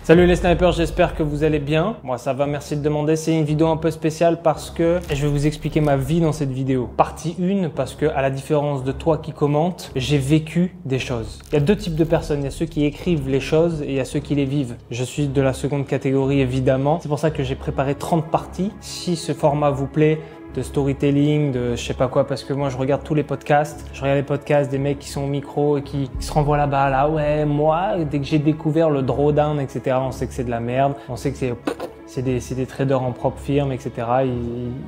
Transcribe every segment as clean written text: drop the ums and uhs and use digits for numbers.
Salut les snipers, j'espère que vous allez bien. Moi ça va, merci de demander. C'est une vidéo un peu spéciale parce que je vais vous expliquer ma vie dans cette vidéo. Partie 1, parce que à la différence de toi qui commente, j'ai vécu des choses. Il y a deux types de personnes, il y a ceux qui écrivent les choses et il y a ceux qui les vivent. Je suis de la seconde catégorie évidemment. C'est pour ça que j'ai préparé 30 parties. Si ce format vous plaît, de storytelling, de je sais pas quoi, parce que moi je regarde tous les podcasts. Je regarde les podcasts des mecs qui sont au micro et qui se renvoient là-bas, là, ouais, moi, dès que j'ai découvert le drawdown, etc., on sait que c'est de la merde, on sait que c'est des traders en propre firme, etc.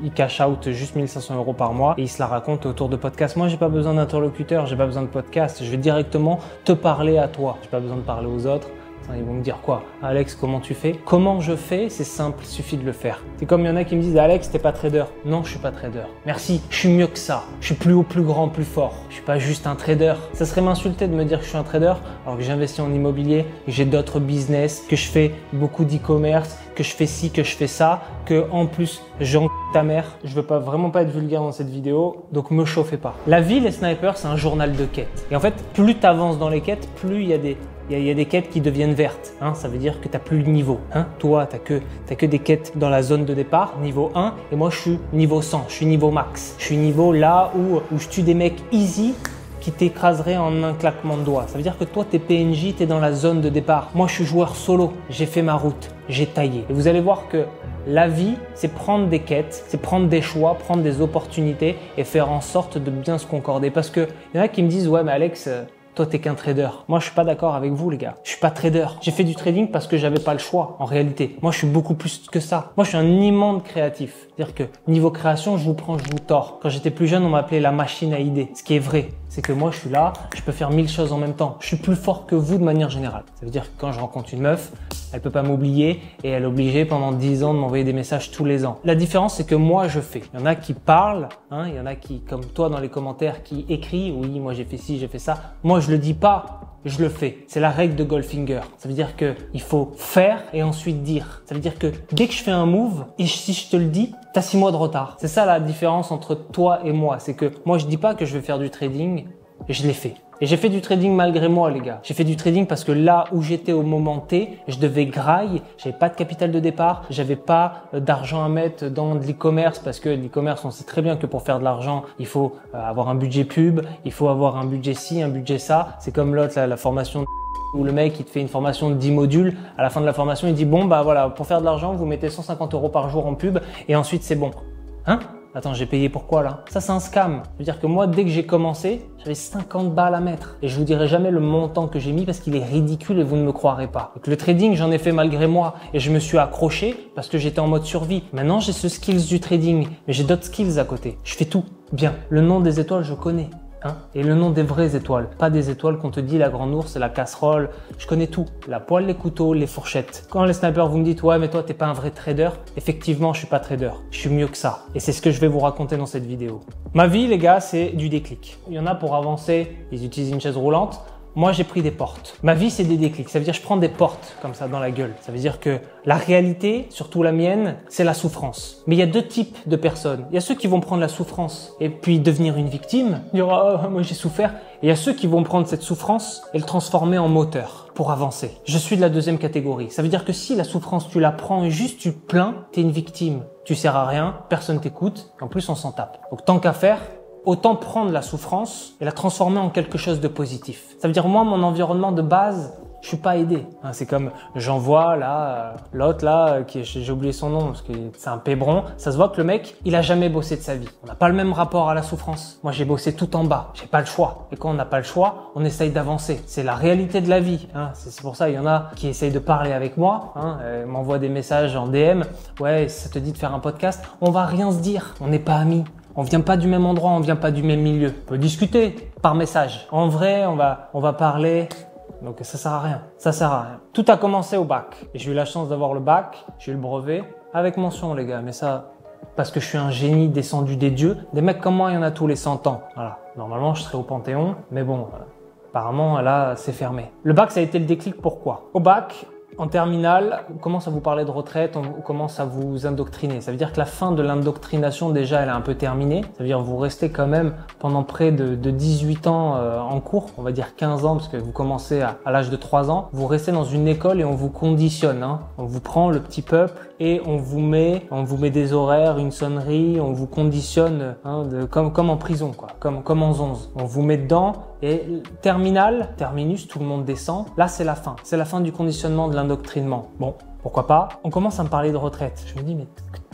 Ils cash out juste 1500 € par mois et ils se la racontent autour de podcasts. Moi, j'ai pas besoin d'interlocuteur, j'ai pas besoin de podcast. Je vais directement te parler à toi. J'ai pas besoin de parler aux autres. Ils vont me dire quoi? Alex, comment tu fais? Comment je fais? C'est simple, il suffit de le faire. C'est comme il y en a qui me disent Alex, t'es pas trader. Non, je suis pas trader. Merci, je suis mieux que ça. Je suis plus haut, plus grand, plus fort. Je suis pas juste un trader. Ça serait m'insulter de me dire que je suis un trader alors que j'investis en immobilier, que j'ai d'autres business, que je fais beaucoup d'e-commerce, que je fais ci, que je fais ça, que en plus j'en ta mère. Je veux vraiment pas être vulgaire dans cette vidéo, donc me chauffez pas. La vie, les snipers, c'est un journal de quêtes. Et en fait, plus tu avances dans les quêtes, plus il y a des quêtes qui deviennent vertes. Hein, ça veut dire que tu n'as plus le niveau. Hein. Toi, tu n'as que des quêtes dans la zone de départ, niveau 1, et moi je suis niveau 100, je suis niveau max. Je suis niveau là où je tue des mecs easy qui t'écraseraient en un claquement de doigts. Ça veut dire que toi, t'es PNJ, t'es dans la zone de départ. Moi, je suis joueur solo. J'ai fait ma route, j'ai taillé. Et vous allez voir que la vie, c'est prendre des quêtes, c'est prendre des choix, prendre des opportunités et faire en sorte de bien se concorder. Parce que y en a qui me disent, ouais, mais Alex, toi, t'es qu'un trader. Moi, je suis pas d'accord avec vous, les gars. Je suis pas trader. J'ai fait du trading parce que j'avais pas le choix, en réalité. Moi, je suis beaucoup plus que ça. Moi, je suis un immonde créatif. C'est-à-dire que niveau création, je vous prends, je vous tords. Quand j'étais plus jeune, on m'appelait la machine à idées. Ce qui est vrai, c'est que moi, je suis là, je peux faire 1000 choses en même temps. Je suis plus fort que vous de manière générale. Ça veut dire que quand je rencontre une meuf, elle peut pas m'oublier et elle est obligée pendant 10 ans de m'envoyer des messages tous les ans. La différence, c'est que moi, je fais. Il y en a qui parlent, hein, il y en a qui, comme toi dans les commentaires, qui écrit, oui, moi j'ai fait ci, j'ai fait ça. Moi, je le dis pas, je le fais. C'est la règle de Goldfinger. Ça veut dire que il faut faire et ensuite dire. Ça veut dire que dès que je fais un move, et si je te le dis, t'as 6 mois de retard. C'est ça la différence entre toi et moi. C'est que moi, je dis pas que je vais faire du trading, je l'ai fait. Et j'ai fait du trading malgré moi, les gars. J'ai fait du trading parce que là où j'étais au moment T, je devais graille. J'avais pas de capital de départ. J'avais pas d'argent à mettre dans de l'e-commerce parce que l'e-commerce, on sait très bien que pour faire de l'argent, il faut avoir un budget pub, il faut avoir un budget ci, un budget ça. C'est comme l'autre, la formation où le mec, il te fait une formation de 10 modules. À la fin de la formation, il dit, bon, bah voilà, pour faire de l'argent, vous mettez 150 € par jour en pub et ensuite c'est bon. Hein? Attends, j'ai payé pourquoi là? Ça, c'est un scam. Je veux dire que moi, dès que j'ai commencé, j'avais 50 balles à mettre. Et je vous dirai jamais le montant que j'ai mis parce qu'il est ridicule et vous ne me croirez pas. Donc, le trading, j'en ai fait malgré moi et je me suis accroché parce que j'étais en mode survie. Maintenant, j'ai ce skills du trading, mais j'ai d'autres skills à côté. Je fais tout bien. Le nom des étoiles, je connais. Hein, et le nom des vraies étoiles, pas des étoiles qu'on te dit la grande ours, la casserole, je connais tout, la poêle, les couteaux, les fourchettes. Quand les snipers vous me dites ouais mais toi t'es pas un vrai trader, effectivement je suis pas trader, je suis mieux que ça et c'est ce que je vais vous raconter dans cette vidéo. Ma vie les gars c'est du déclic. Il y en a pour avancer, ils utilisent une chaise roulante. Moi, j'ai pris des portes. Ma vie, c'est des déclics. Ça veut dire que je prends des portes comme ça dans la gueule. Ça veut dire que la réalité, surtout la mienne, c'est la souffrance. Mais il y a deux types de personnes. Il y a ceux qui vont prendre la souffrance et puis devenir une victime. Dire oh, moi j'ai souffert. Et il y a ceux qui vont prendre cette souffrance et le transformer en moteur pour avancer. Je suis de la deuxième catégorie. Ça veut dire que si la souffrance, tu la prends et juste tu plains, t'es une victime. Tu sers à rien, personne t'écoute. En plus, on s'en tape. Donc tant qu'à faire, autant prendre la souffrance et la transformer en quelque chose de positif. Ça veut dire moi, mon environnement de base, je suis pas aidé. Hein, c'est comme j'envoie là l'autre là qui j'ai oublié son nom parce que c'est un pébron. Ça se voit que le mec, il a jamais bossé de sa vie. On n'a pas le même rapport à la souffrance. Moi, j'ai bossé tout en bas. J'ai pas le choix. Et quand on n'a pas le choix, on essaye d'avancer. C'est la réalité de la vie. Hein. C'est pour ça il y en a qui essayent de parler avec moi. Hein, m'envoient des messages en DM. Ouais, ça te dit de faire un podcast. On va rien se dire. On n'est pas amis. On vient pas du même endroit, on vient pas du même milieu. On peut discuter par message. En vrai, on va parler. Donc ça sert à rien. Ça sert à rien. Tout a commencé au bac. Et j'ai eu la chance d'avoir le bac, j'ai eu le brevet avec mention les gars. Mais ça, parce que je suis un génie descendu des dieux. Des mecs comme moi, il y en a tous les 100 ans. Voilà. Normalement, je serais au Panthéon. Mais bon, apparemment, là, c'est fermé. Le bac, ça a été le déclic. Pourquoi? Au bac, En terminale, on commence à vous parler de retraite, on commence à vous indoctriner. Ça veut dire que la fin de l'indoctrination, déjà, elle est un peu terminée. Ça veut dire que vous restez quand même pendant près de 18 ans en cours, on va dire 15 ans, parce que vous commencez à l'âge de 3 ans. Vous restez dans une école et on vous conditionne. On vous prend le petit peuple et on vous met des horaires, une sonnerie, on vous conditionne comme en prison, quoi, comme en 11. On vous met dedans et terminale, terminus, tout le monde descend. Là, c'est la fin. C'est la fin du conditionnement, de l'indoctrinement. Bon, pourquoi pas? On commence à me parler de retraite. Je me dis, mais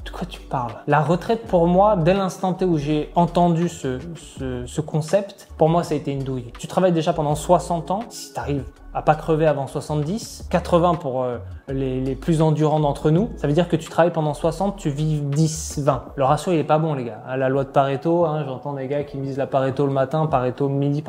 de quoi tu parles? La retraite, pour moi, dès l'instant T où j'ai entendu ce concept, pour moi, ça a été une douille. Tu travailles déjà pendant 60 ans, si tu arrives à pas crever avant 70, 80 pour les plus endurants d'entre nous, ça veut dire que tu travailles pendant 60, tu vis 10, 20. Le ratio, il est pas bon, les gars. La loi de Pareto, j'entends des gars qui me disent la Pareto le matin, Pareto le midi,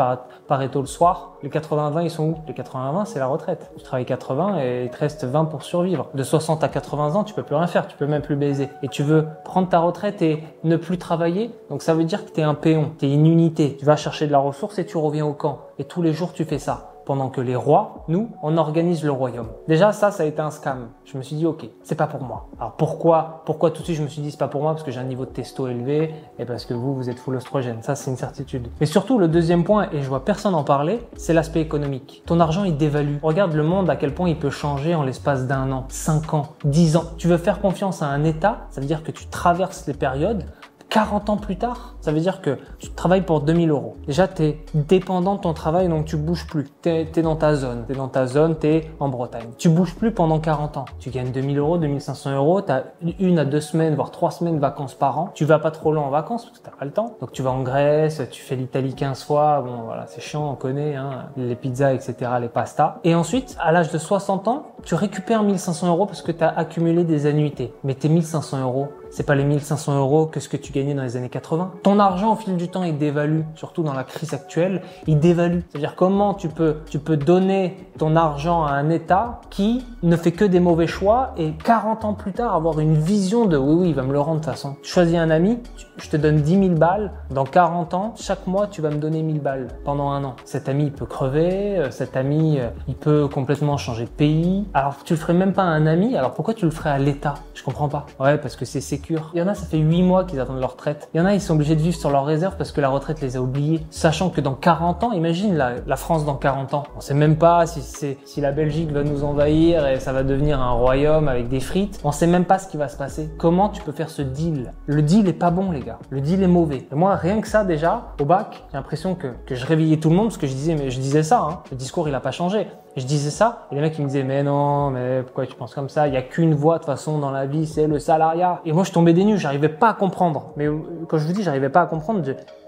Pareto le soir. Les 80-20, ils sont où? Les 80-20, c'est la retraite. Tu travailles 80 et il te reste 20 pour survivre. De 60 à 80 ans, tu peux plus rien faire, tu peux même plus baiser. Et tu veux prendre ta retraite et ne plus travailler, donc ça veut dire que tu es un péon, tu es une unité. Tu vas chercher de la ressource et tu reviens au camp. Et tous les jours, tu fais ça. Pendant que les rois, nous, on organise le royaume. Déjà, ça a été un scam. Je me suis dit, ok, c'est pas pour moi. Alors pourquoi tout de suite je me suis dit c'est pas pour moi? Parce que j'ai un niveau de testo élevé et parce que vous êtes full oestrogène. Ça, c'est une certitude. Mais surtout, le deuxième point, et je vois personne en parler, c'est l'aspect économique. Ton argent, il dévalue. Regarde le monde, à quel point il peut changer en l'espace d'1 an, 5 ans, 10 ans. Tu veux faire confiance à un État, ça veut dire que tu traverses les périodes. 40 ans plus tard, ça veut dire que tu travailles pour 2000 €. Déjà, tu es dépendant de ton travail, donc tu bouges plus. Tu es dans ta zone. Tu es dans ta zone, tu es en Bretagne. Tu bouges plus pendant 40 ans. Tu gagnes 2000 €, 2500 €. Tu as 1 à 2 semaines, voire 3 semaines de vacances par an. Tu vas pas trop loin en vacances parce que tu n'as pas le temps. Donc, tu vas en Grèce, tu fais l'Italie 15 fois. Bon, voilà, c'est chiant, on connaît, les pizzas, etc., les pastas. Et ensuite, à l'âge de 60 ans, tu récupères 1500 € parce que tu as accumulé des annuités. Mais tes 1500 €, c'est pas les 1500 € que ce que tu gagnais dans les années 80. Ton argent, au fil du temps, il dévalue. Surtout dans la crise actuelle, il dévalue. C'est-à-dire comment tu peux donner ton argent à un État qui ne fait que des mauvais choix et 40 ans plus tard avoir une vision de oui, il va me le rendre de toute façon. Tu choisis un ami, je te donne 10 000 balles. Dans 40 ans, chaque mois, tu vas me donner 1000 balles pendant 1 an. Cet ami, il peut crever. Cet ami, il peut complètement changer de pays. Alors, tu le ferais même pas à un ami. Alors, pourquoi tu le ferais à l'État? Je comprends pas. Ouais, parce que c'est sécure. Il y en a, ça fait 8 mois qu'ils attendent leur retraite. Il y en a, ils sont obligés de vivre sur leurs réserves parce que la retraite les a oubliés. Sachant que dans 40 ans, imagine la France dans 40 ans. On sait même pas si la Belgique va nous envahir et ça va devenir un royaume avec des frites. On sait même pas ce qui va se passer. Comment tu peux faire ce deal? Le deal est pas bon, les gars. Le deal est mauvais. Et moi, rien que ça, déjà, au bac, j'ai l'impression que je réveillais tout le monde parce que je disais ça, Le discours, il a pas changé. Je disais ça et les mecs ils me disaient mais non, mais pourquoi tu penses comme ça? Il y a qu'une voie de toute façon dans la vie, c'est le salariat. Et moi je tombais des nues, j'arrivais pas à comprendre. Mais quand je vous dis j'arrivais pas à comprendre,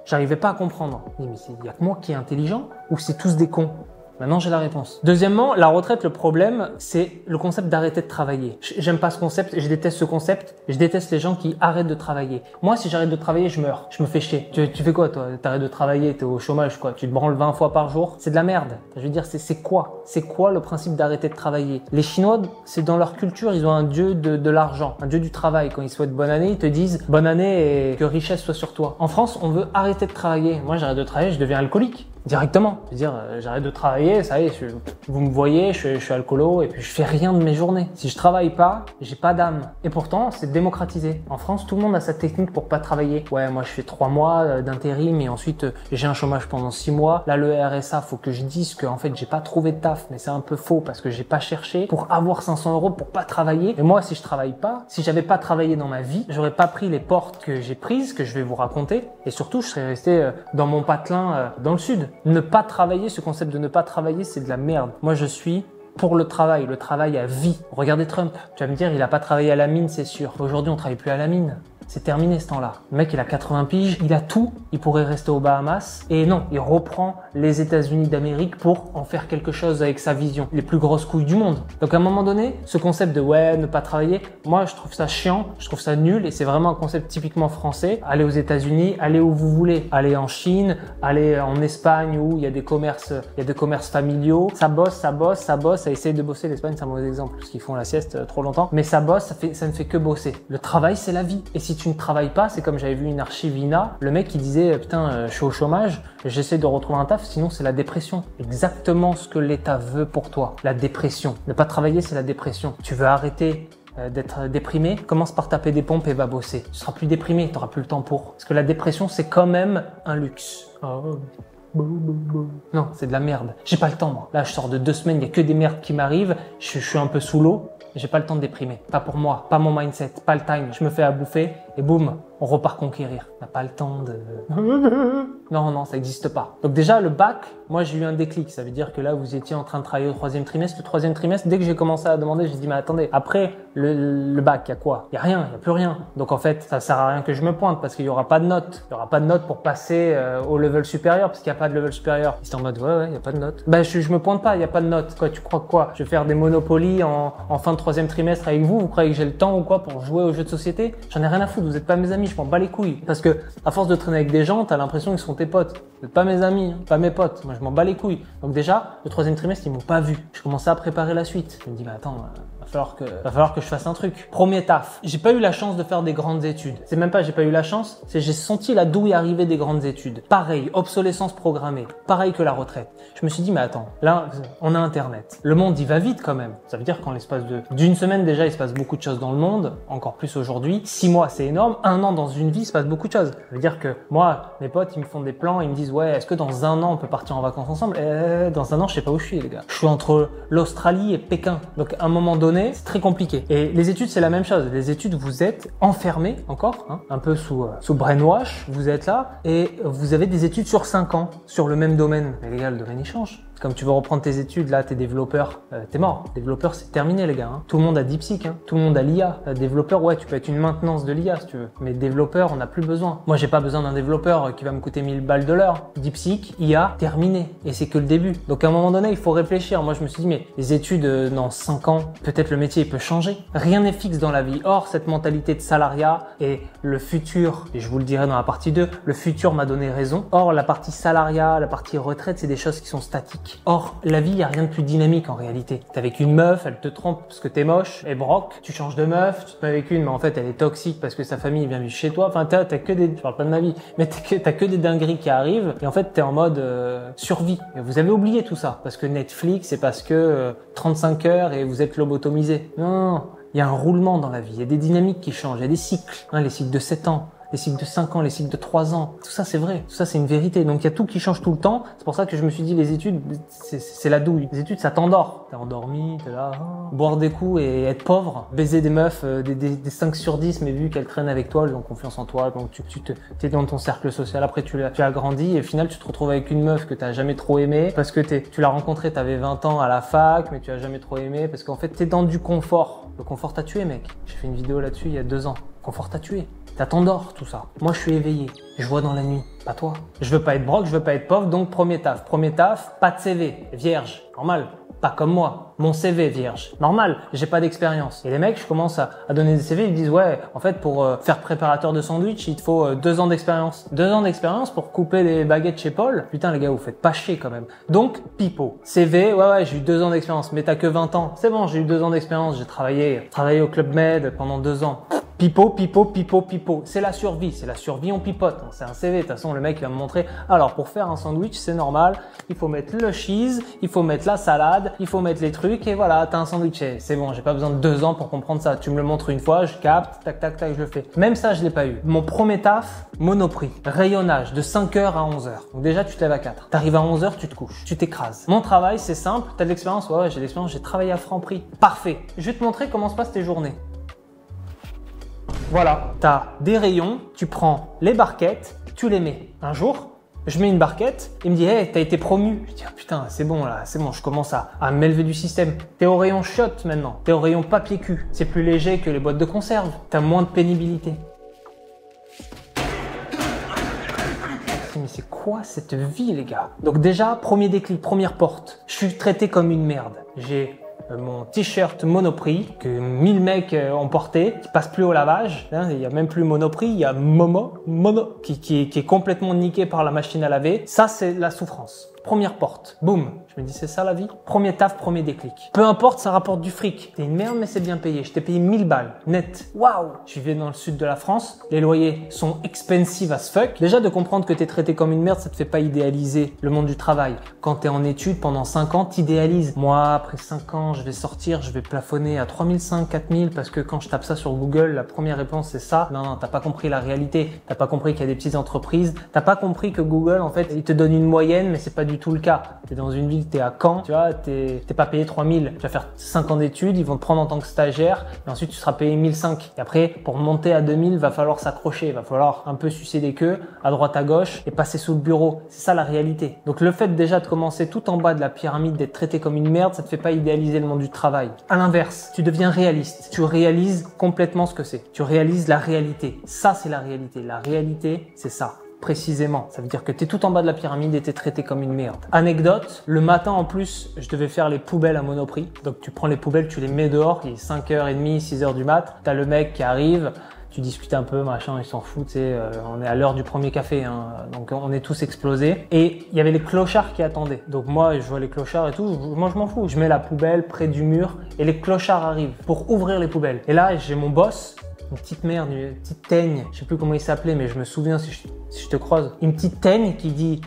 j'arrivais pas à comprendre. Mais il y a que moi qui est intelligent ou c'est tous des cons? Maintenant, j'ai la réponse. Deuxièmement, la retraite, le problème, c'est le concept d'arrêter de travailler. J'aime pas ce concept, je déteste ce concept. Je déteste les gens qui arrêtent de travailler. Moi, si j'arrête de travailler, je meurs. Je me fais chier. Tu fais quoi, toi? T'arrêtes de travailler, t'es au chômage, quoi. Tu te branles 20 fois par jour. C'est de la merde. Je veux dire, c'est quoi? C'est quoi le principe d'arrêter de travailler? Les Chinois, c'est dans leur culture, ils ont un dieu de l'argent, un dieu du travail. Quand ils souhaitent bonne année, ils te disent bonne année et que richesse soit sur toi. En France, on veut arrêter de travailler. Moi, j'arrête de travailler, je deviens alcoolique. Directement. Je veux dire, j'arrête de travailler, ça y est, vous me voyez, je suis alcoolo et puis je fais rien de mes journées. Si je travaille pas, j'ai pas d'âme. Et pourtant, c'est démocratisé. En France, tout le monde a sa technique pour pas travailler. Ouais, moi je fais 3 mois d'intérim et ensuite j'ai un chômage pendant 6 mois. Là, le RSA, faut que je dise que en fait, j'ai pas trouvé de taf, mais c'est un peu faux parce que j'ai pas cherché pour avoir 500 € pour pas travailler. Et moi, si je travaille pas, si j'avais pas travaillé dans ma vie, j'aurais pas pris les portes que j'ai prises, que je vais vous raconter. Et surtout, je serais resté dans mon patelin dans le sud. Ne pas travailler, ce concept de ne pas travailler, c'est de la merde. Moi, je suis pour le travail à vie. Regardez Trump. Tu vas me dire, il a pas travaillé à la mine, c'est sûr. Aujourd'hui, on travaille plus à la mine. C'est terminé ce temps-là. Le mec, il a 80 piges, il a tout, il pourrait rester aux Bahamas. Et non, il reprend les États-Unis d'Amérique pour en faire quelque chose avec sa vision. Les plus grosses couilles du monde. Donc à un moment donné, ce concept de ouais, ne pas travailler, moi je trouve ça chiant, je trouve ça nul et c'est vraiment un concept typiquement français. Allez aux États-Unis, allez où vous voulez. Allez en Chine, allez en Espagne où il y a des commerces familiaux. Ça bosse, ça essaye de bosser. L'Espagne, c'est un mauvais exemple parce qu'ils font la sieste trop longtemps. Mais ça bosse, ça ne fait que bosser. Le travail, c'est la vie. Et si si tu ne travailles pas, c'est comme j'avais vu une archive INA, le mec qui disait putain, je suis au chômage, j'essaie de retrouver un taf, sinon c'est la dépression. Exactement ce que l'État veut pour toi, la dépression. Ne pas travailler, c'est la dépression. Tu veux arrêter d'être déprimé, commence par taper des pompes et va bosser. Tu seras plus déprimé, tu n'auras plus le temps pour. Parce que la dépression, c'est quand même un luxe. Oh. Non, c'est de la merde. J'ai pas le temps, moi. Là, je sors de 2 semaines, il n'y a que des merdes qui m'arrivent. Je suis un peu sous l'eau. J'ai pas le temps de déprimer. Pas pour moi, pas mon mindset, pas le time. Je me fais à bouffer et boum, on repart conquérir. On n'a pas le temps de... Non, ça n'existe pas. Donc déjà, le bac, moi j'ai eu un déclic. Ça veut dire que là, vous étiez en train de travailler au 3e trimestre. Le 3e trimestre, dès que j'ai commencé à demander, j'ai dit, mais attendez, après le bac, il y a quoi? Il n'y a rien, il n'y a plus rien. Donc en fait, ça sert à rien que je me pointe parce qu'il n'y aura pas de notes. Il n'y aura pas de notes pour passer au level supérieur parce qu'il n'y a pas de level supérieur. C'était en mode, ouais, il n'y a pas de notes. Ben, je me pointe pas, il n'y a pas de notes. Quoi, tu crois quoi? Je vais faire des Monopoly en fin de 3e trimestre avec vous? Vous croyez que j'ai le temps ou quoi pour jouer aux jeux de société? J'en ai rien à foutre, vous n'êtes pas mes amis, je m'en bats les couilles. Parce que à force de traîner avec des gens, t'as l'impression qu'ils sont tes potes. Vous n'êtes pas mes amis, hein, pas mes potes. Moi, je m'en bats les couilles. Donc déjà, le 3e trimestre, ils m'ont pas vu. Je commençais à préparer la suite. Je me dis, mais attends, va falloir que je fasse un truc. Premier taf. J'ai pas eu la chance de faire des grandes études. C'est même pas j'ai pas eu la chance, c'est j'ai senti la douille arriver des grandes études. Pareil, obsolescence programmée. Pareil que la retraite. Je me suis dit, mais attends, là, on a Internet. Le monde, il va vite quand même. Ça veut dire qu'en l'espace d'une semaine déjà, il se passe beaucoup de choses dans le monde. Encore plus aujourd'hui. 6 mois, c'est énorme. 1 an dans une vie, il se passe beaucoup de choses. Ça veut dire que moi, mes potes, ils me font des plans, ils me disent, ouais, est-ce que dans 1 an, on peut partir en vacances ensemble? Dans 1 an, je sais pas où je suis, les gars. Je suis entre l'Australie et Pékin. Donc, à un moment donné, c'est très compliqué. Et les études, c'est la même chose. Les études, vous êtes enfermés encore, hein, un peu sous brainwash. Vous êtes là et vous avez des études sur 5 ans sur le même domaine. Mais les gars, le domaine, il change. Comme tu veux reprendre tes études, là, t'es développeur, t'es mort. Développeur, c'est terminé, les gars. Hein. Tout le monde a DeepSeek, hein. Tout le monde a l'IA. Développeur, ouais, tu peux être une maintenance de l'IA si tu veux. Mais développeur, on n'a plus besoin. Moi, j'ai pas besoin d'un développeur qui va me coûter 1000 balles de l'heure. DeepSeek, IA, terminé. Et c'est que le début. Donc, à un moment donné, il faut réfléchir. Moi, je me suis dit, mais les études, dans 5 ans, peut-être le métier, il peut changer. Rien n'est fixe dans la vie. Or, cette mentalité de salariat et le futur, et je vous le dirai dans la partie 2, le futur m'a donné raison. Or, la partie salariat, la partie retraite, c'est des choses qui sont statiques. Or, la vie, il n'y a rien de plus dynamique en réalité. T'es avec une meuf, elle te trompe parce que t'es moche, et broc, tu changes de meuf, tu te mets avec une, mais en fait, elle est toxique parce que sa famille vient vivre chez toi. Enfin, t'as que des, je parle pas de ma vie, mais t'as que des dingueries qui arrivent, et en fait, t'es en mode survie. Et vous avez oublié tout ça, parce que Netflix, c'est parce que 35 heures et vous êtes lobotomisé. Non, il y a un roulement dans la vie, il y a des dynamiques qui changent, il y a des cycles, hein, les cycles de 7 ans. Les cycles de 5 ans, les cycles de 3 ans, tout ça c'est vrai, tout ça c'est une vérité. Donc il y a tout qui change tout le temps. C'est pour ça que je me suis dit les études, c'est la douille. Les études ça t'endort. T'es endormi, t'es là, boire des coups et être pauvre, baiser des meufs, des 5 sur 10, mais vu qu'elles traînent avec toi, elles ont confiance en toi, donc t'es dans ton cercle social. Après tu as grandi et au final tu te retrouves avec une meuf que t'as jamais trop aimée parce que tu l'as rencontrée, t'avais 20 ans à la fac, mais tu as jamais trop aimé parce qu'en fait t'es dans du confort. Le confort t'a tué, mec. J'ai fait une vidéo là-dessus il y a 2 ans. Le confort t'a tué. Ça t'endort tout ça. Moi je suis éveillé, je vois dans la nuit, pas toi. Je veux pas être broc, je veux pas être pauvre, donc premier taf, pas de CV, vierge, normal. Pas comme moi, mon CV vierge, normal, j'ai pas d'expérience. Et les mecs, je commence à donner des CV, ils me disent ouais, en fait pour faire préparateur de sandwich, il te faut 2 ans d'expérience. 2 ans d'expérience pour couper des baguettes chez Paul. Putain les gars, vous faites pas chier quand même. Donc pipo, CV, ouais j'ai eu 2 ans d'expérience, mais t'as que 20 ans. C'est bon, j'ai eu 2 ans d'expérience, j'ai travaillé au Club Med pendant 2 ans. Pipo. C'est la survie, on pipote. C'est un CV. De toute façon, le mec, il va me montrer. Alors, pour faire un sandwich, c'est normal. Il faut mettre le cheese, il faut mettre la salade, il faut mettre les trucs et voilà, t'as un sandwich. C'est bon, j'ai pas besoin de 2 ans pour comprendre ça. Tu me le montres une fois, je capte, tac, je le fais. Même ça, je l'ai pas eu. Mon premier taf, Monoprix, rayonnage de 5h à 11h. Donc déjà, tu te lèves à 4. T'arrives à 11h, tu te couches, tu t'écrases. Mon travail, c'est simple. T'as de l'expérience? Ouais, j'ai de l'expérience, j'ai travaillé à Franprix. Parfait. Je vais te montrer comment se passent tes journées. Voilà, tu as des rayons, tu prends les barquettes, tu les mets. Un jour, je mets une barquette, il me dit hey, t'as été promu. Je dis oh, putain, c'est bon là, c'est bon, je commence à m'élever du système. T'es au rayon shot maintenant, t'es au rayon papier cul. C'est plus léger que les boîtes de conserve, t'as moins de pénibilité. Mais c'est quoi cette vie les gars? Donc déjà, premier déclic, première porte, je suis traité comme une merde. J'ai mon t-shirt Monoprix que 1000 mecs ont porté, qui passe plus au lavage. Hein, il y a même plus Monoprix, il y a Mono qui est complètement niqué par la machine à laver. Ça, c'est la souffrance. première porte. Boum. Je me dis, c'est ça la vie? Premier taf, premier déclic. Peu importe, ça rapporte du fric. T'es une merde, mais c'est bien payé. Je t'ai payé 1000 balles, net. Waouh! Je vivais dans le sud de la France. Les loyers sont expensive as fuck. Déjà, de comprendre que t'es traité comme une merde, ça te fait pas idéaliser le monde du travail. Quand t'es en études pendant 5 ans, t'idéalises. Moi, après 5 ans, je vais sortir, je vais plafonner à 3500, 4000 parce que quand je tape ça sur Google, la première réponse c'est ça. Non, t'as pas compris la réalité. T'as pas compris qu'il y a des petites entreprises. T'as pas compris que Google, en fait, il te donne une moyenne, mais c'est pas du tout le cas. T'es dans une ville, t'es à Caen, tu vois, t'es pas payé 3000. Tu vas faire 5 ans d'études, ils vont te prendre en tant que stagiaire et ensuite tu seras payé 1005. Et après, pour monter à 2000, va falloir s'accrocher, va falloir un peu sucer des queues à droite à gauche et passer sous le bureau. C'est ça la réalité. Donc le fait déjà de commencer tout en bas de la pyramide, d'être traité comme une merde, ça te fait pas idéaliser le monde du travail. À l'inverse, tu deviens réaliste. Tu réalises complètement ce que c'est. Tu réalises la réalité. Ça, c'est la réalité. La réalité, c'est ça. Précisément. Ça veut dire que tu es tout en bas de la pyramide et tu es traité comme une merde. Anecdote, le matin en plus, je devais faire les poubelles à Monoprix. Donc tu prends les poubelles, tu les mets dehors, il est 5h30, 6h du mat. Tu as le mec qui arrive, tu discutes un peu, machin, il s'en fout, tu sais, on est à l'heure du premier café, hein, donc on est tous explosés. Et il y avait les clochards qui attendaient. Donc moi, je vois les clochards et tout, moi je m'en fous. Je mets la poubelle près du mur et les clochards arrivent pour ouvrir les poubelles. Et là, j'ai mon boss, une petite merde, une petite teigne, je sais plus comment il s'appelait, mais je me souviens si je te croise, une petite teigne qui dit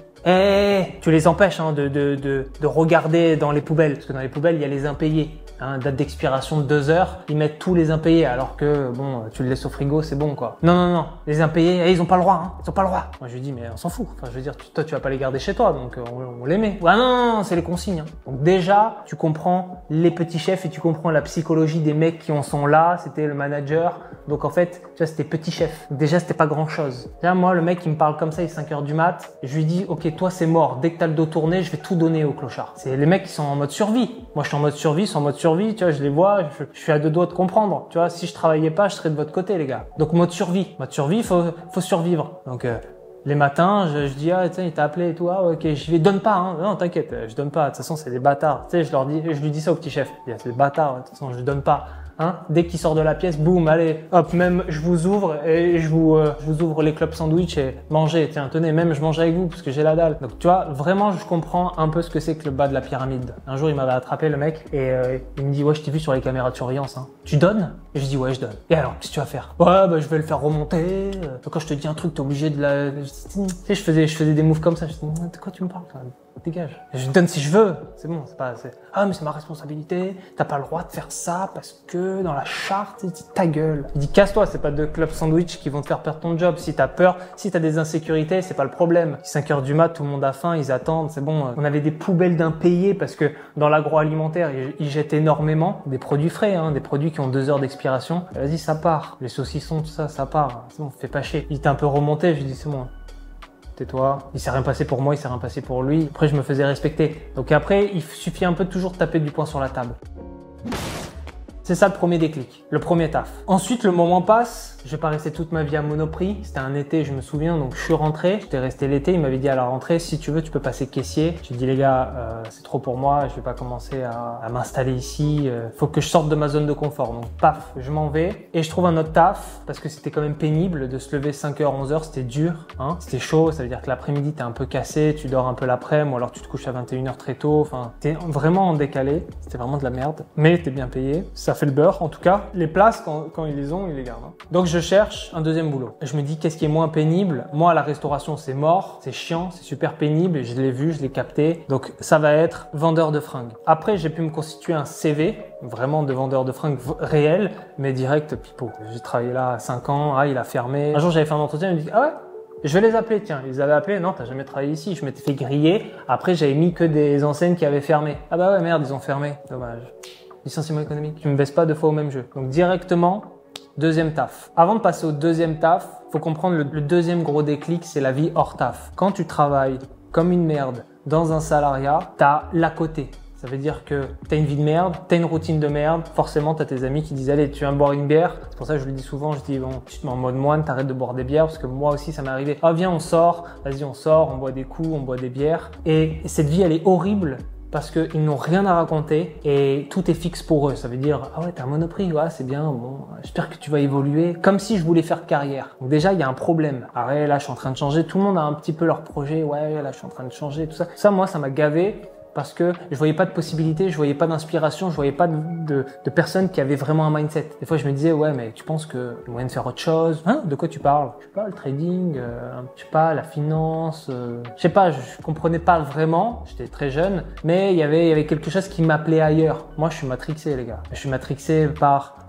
tu les empêches hein, de regarder dans les poubelles, parce que dans les poubelles, il y a les impayés. Hein, date d'expiration de 2 heures, ils mettent tous les impayés, alors que bon, tu le laisses au frigo, c'est bon quoi. Non, les impayés, ils ont pas le droit, hein, ils ont pas le droit. Moi je lui dis, mais on s'en fout. Enfin, je veux dire, toi tu vas pas les garder chez toi, donc on les met. Ouais, non, c'est les consignes. Hein. Donc déjà, tu comprends les petits chefs et tu comprends la psychologie des mecs qui en sont là. C'était le manager, donc en fait, tu vois, c'était petit chef. Déjà, c'était pas grand chose. Là, moi, le mec, il me parle comme ça, il est 5h du mat, je lui dis, ok, toi c'est mort. Dès que t'as le dos tourné, je vais tout donner aux clochards. C'est les mecs qui sont en mode survie. Moi, je suis en mode survie, ils sont en mode survie, tu vois, je les vois, je suis à 2 doigts de comprendre. Tu vois, si je travaillais pas, je serais de votre côté, les gars. Donc, mode survie, faut survivre. Donc, les matins, je dis, ah, tiens, il t'a appelé et tout, ah, ok, je vais, donne pas, hein. Non, t'inquiète, je donne pas. De toute façon, c'est des bâtards. Tu sais, je lui dis ça au petit chef. C'est des bâtards, de toute façon, je donne pas. Hein, dès qu'il sort de la pièce, boum, allez, hop, même je vous ouvre et je vous ouvre les clubs sandwich et mangez, tiens, tenez, même je mange avec vous parce que j'ai la dalle. Donc tu vois, vraiment, je comprends un peu ce que c'est que le bas de la pyramide. Un jour, il m'avait attrapé le mec et il me dit, ouais, je t'ai vu sur les caméras de surveillance, hein. Tu donnes? Et je dis, ouais, je donne. Et alors, qu'est-ce que tu vas faire? Ouais, bah, je vais le faire remonter. Quand je te dis un truc, t'es obligé de la... Tu sais, je faisais des moves comme ça. Je dis, de quoi tu me parles? Dégage. Je donne si je veux. C'est bon, c'est pas... Ah, mais c'est ma responsabilité. T'as pas le droit de faire ça parce que dans la charte, il dit ta gueule. Il dit casse-toi, c'est pas deux clubs sandwich qui vont te faire perdre ton job. Si t'as peur, si t'as des insécurités, c'est pas le problème. 5h du mat, tout le monde a faim, ils attendent, c'est bon. On avait des poubelles d'impayés parce que dans l'agroalimentaire, ils jettent énormément des produits frais, hein, des produits qui ont 2 heures d'expiration. Vas-y, ça part. Les saucissons, tout ça, ça part. C'est bon, fais pas chier. Il était un peu remonté, je lui dis c'est bon. Tais-toi. Il s'est rien passé pour moi, il s'est rien passé pour lui. Après, je me faisais respecter. Donc après, il suffit un peu de toujours taper du poing sur la table. C'est ça le premier déclic, le premier taf. Ensuite, le moment passe. Je vais pas rester toute ma vie à Monoprix. C'était un été, je me souviens, donc je suis rentré. J'étais resté l'été. Il m'avait dit à la rentrée, si tu veux, tu peux passer caissier. J'ai dit les gars, c'est trop pour moi. Je vais pas commencer à m'installer ici. Faut que je sorte de ma zone de confort. Donc paf, je m'en vais et je trouve un autre taf parce que c'était quand même pénible de se lever 5h, 11h. C'était dur, hein. C'était chaud. Ça veut dire que l'après-midi t'es un peu cassé, tu dors un peu l'après-midi ou alors tu te couches à 21h très tôt. Enfin, t'es vraiment en décalé. C'était vraiment de la merde. Mais t'es bien payé. Ça fait le beurre. En tout cas, les places quand ils les ont, ils les gardent. Hein. Donc je cherche un deuxième boulot. Je me dis qu'est-ce qui est moins pénible. Moi, la restauration, c'est mort, c'est chiant, c'est super pénible. Je l'ai vu, je l'ai capté. Donc ça va être vendeur de fringues. Après, j'ai pu me constituer un CV vraiment de vendeur de fringues réel, mais direct pipeau. J'ai travaillé là à 5 ans. Ah, il a fermé. Un jour, j'avais fait un entretien. Il me dit ah ouais. Je vais les appeler, tiens. Ils avaient appelé. Non, t'as jamais travaillé ici. Je m'étais fait griller. Après, j'avais mis que des enseignes qui avaient fermé. Ah bah ouais, merde, ils ont fermé. Dommage. Licenciement économique. Tu me baisses pas 2 fois au même jeu. Donc directement, deuxième taf. Avant de passer au deuxième taf, faut comprendre le deuxième gros déclic, c'est la vie hors taf. Quand tu travailles comme une merde dans un salariat, t'as l'à côté. Ça veut dire que t'as une vie de merde, t'as une routine de merde. Forcément, t'as tes amis qui disent allez, tu viens boire une bière. C'est pour ça que je le dis souvent. Je dis bon, tu te mets en mode moine, t'arrêtes de boire des bières parce que moi aussi, ça m'est arrivé. Ah viens, on sort. Vas-y, on sort, on boit des coups, on boit des bières. Et cette vie, elle est horrible. parce qu'ils n'ont rien à raconter et tout est fixe pour eux. Ça veut dire, ah ouais, t'as un Monoprix, ouais, c'est bien, bon, j'espère que tu vas évoluer. Comme si je voulais faire carrière. Donc déjà, il y a un problème. Ah ouais, là, je suis en train de changer. Tout le monde a un petit peu leur projet. Ouais, là, je suis en train de changer, tout ça. Ça, moi, ça m'a gavé. Parce que je voyais pas de possibilités, je voyais pas d'inspiration, je voyais pas de personnes qui avaient vraiment un mindset. Des fois, je me disais, ouais, mais tu penses qu'il y a moyen de faire autre chose? Hein? De quoi tu parles? Je sais pas, le trading, je sais pas, la finance, je sais pas, je comprenais pas vraiment, j'étais très jeune, mais il y avait quelque chose qui m'appelait ailleurs. Moi, je suis matrixé, les gars. Je suis matrixé par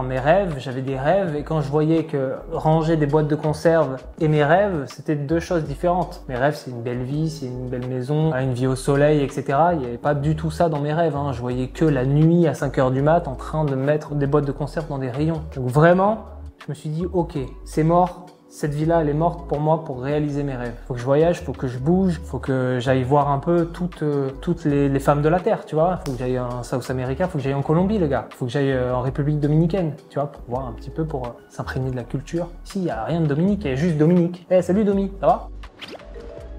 mes rêves, j'avais des rêves et quand je voyais que ranger des boîtes de conserve et mes rêves, c'était deux choses différentes. Mes rêves, c'est une belle vie, c'est une belle maison, une vie au soleil, etc. Il n'y avait pas du tout ça dans mes rêves. Je voyais que la nuit à 5 heures du mat en train de mettre des boîtes de conserve dans des rayons. Donc vraiment, je me suis dit, ok, c'est mort. Cette vie-là, elle est morte pour moi pour réaliser mes rêves. Faut que je voyage, faut que je bouge, faut que j'aille voir un peu toutes les femmes de la Terre, tu vois. Faut que j'aille en South America, faut que j'aille en Colombie, les gars. Faut que j'aille en République Dominicaine, tu vois, pour voir un petit peu, pour s'imprégner de la culture. Ici, il n'y a rien de Dominique, il y a juste Dominique. Eh, salut Domi, ça va?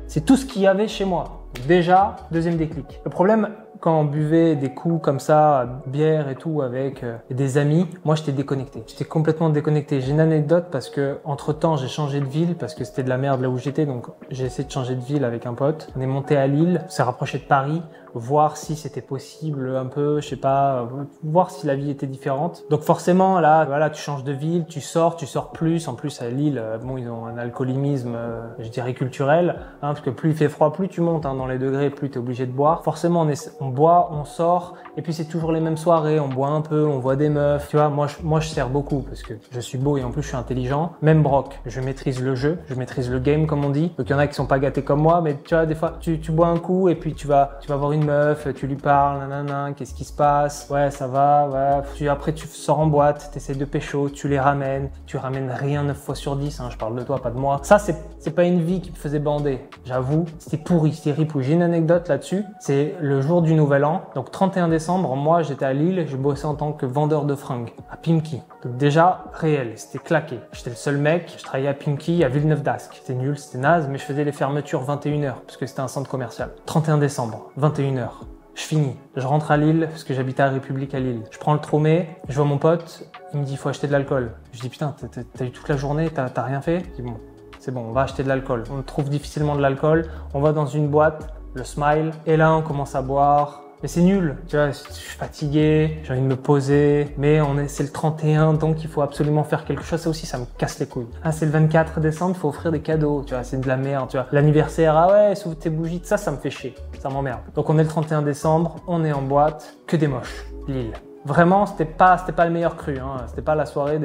C'est tout ce qu'il y avait chez moi. Déjà, deuxième déclic. Le problème, quand on buvait des coups comme ça, bière et tout, avec des amis, moi j'étais déconnecté. J'étais complètement déconnecté. J'ai une anecdote parce que entre temps j'ai changé de ville parce que c'était de la merde là où j'étais, donc j'ai essayé de changer de ville avec un pote. On est monté à Lille, on s'est rapproché de Paris, voir si c'était possible un peu, je sais pas, voir si la vie était différente. Donc forcément là, voilà, tu changes de ville, tu sors plus. En plus à Lille, bon, ils ont un alcoolisme, je dirais culturel, parce que plus il fait froid, plus tu montes dans les degrés, plus tu es obligé de boire. Forcément on boit, on sort, et puis c'est toujours les mêmes soirées, on boit un peu, on voit des meufs, tu vois. Moi je sers beaucoup parce que je suis beau et en plus je suis intelligent. Même broc, je maîtrise le jeu, je maîtrise le game comme on dit. Donc il y en a qui sont pas gâtés comme moi, mais tu vois, des fois tu bois un coup et puis tu vas voir une meuf, tu lui parles, nanana, qu'est-ce qui se passe? Ouais, ça va, ouais. Après tu sors en boîte, t'essaies de pécho, tu les ramènes, tu ramènes rien 9 fois sur 10, je parle de toi, pas de moi. Ça c'est pas une vie qui me faisait bander, j'avoue, c'était pourri, c'était ripou. J'ai une anecdote là-dessus, c'est le jour du Nouvel An, donc 31 décembre, moi j'étais à Lille, je bossais en tant que vendeur de fringues à Pimki. Donc déjà réel, c'était claqué. J'étais le seul mec, je travaillais à Pimki à Villeneuve d'Ascq. C'était nul, c'était naze, mais je faisais les fermetures 21h parce que c'était un centre commercial. 31 décembre, 21h. Je finis, je rentre à Lille parce que j'habitais à République à Lille. Je prends le tromé, je vois mon pote, il me dit il faut acheter de l'alcool. Je dis putain, t'as eu toute la journée, t'as rien fait? Je dis bon, c'est bon, on va acheter de l'alcool. On trouve difficilement de l'alcool, on va dans une boîte, le Smile, et là on commence à boire. Mais c'est nul, tu vois, je suis fatigué, j'ai envie de me poser, mais c'est le 31, donc il faut absolument faire quelque chose. Ça aussi, ça me casse les couilles. Ah, c'est le 24 décembre, il faut offrir des cadeaux, tu vois, c'est de la merde, tu vois. L'anniversaire, ah ouais, s'ouvre tes bougies, ça me fait chier, ça m'emmerde. Donc on est le 31 décembre, on est en boîte, que des moches, Lille. Vraiment, c'était pas le meilleur cru, c'était pas la soirée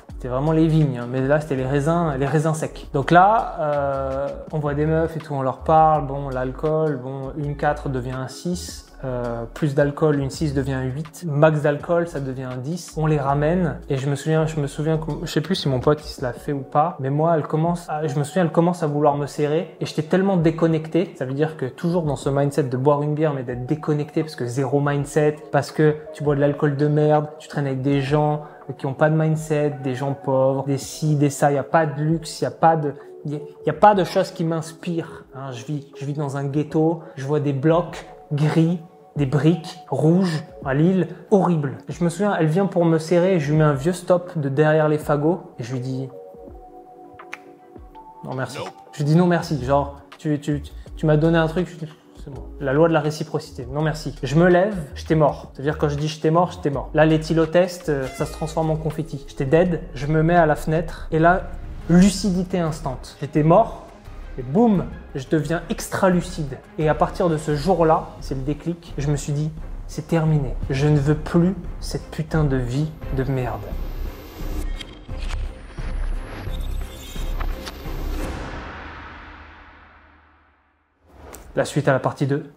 c'était vraiment les vignes, mais là c'était les raisins secs. Donc là, on voit des meufs et tout, on leur parle, bon, l'alcool, bon, une 4 devient un 6. Plus d'alcool, une 6 devient un 8. Max d'alcool, ça devient un 10. On les ramène et je me souviens, je sais plus si mon pote il se l'a fait ou pas, mais moi, elle commence à vouloir me serrer et j'étais tellement déconnecté. Ça veut dire que toujours dans ce mindset de boire une bière mais d'être déconnecté parce que zéro mindset, parce que tu bois de l'alcool de merde, tu traînes avec des gens qui ont pas de mindset, des gens pauvres, des ci, des ça, il y a pas de luxe, il y a pas de choses qui m'inspirent. Je vis dans un ghetto, je vois des blocs gris, des briques rouges à Lille, horrible. Je me souviens, elle vient pour me serrer, je lui mets un vieux stop de derrière les fagots et je lui dis non merci. Je lui dis non merci, genre tu m'as donné un truc, je dis c'est bon. La loi de la réciprocité, non merci. Je me lève, j'étais mort. C'est-à-dire quand je dis j'étais mort, j'étais mort. Là l'éthylotest, ça se transforme en confetti. J'étais dead, je me mets à la fenêtre et là, lucidité instant. J'étais mort. Et boum, je deviens extra lucide. Et à partir de ce jour-là, c'est le déclic, je me suis dit, c'est terminé. Je ne veux plus cette putain de vie de merde. La suite à la partie 2.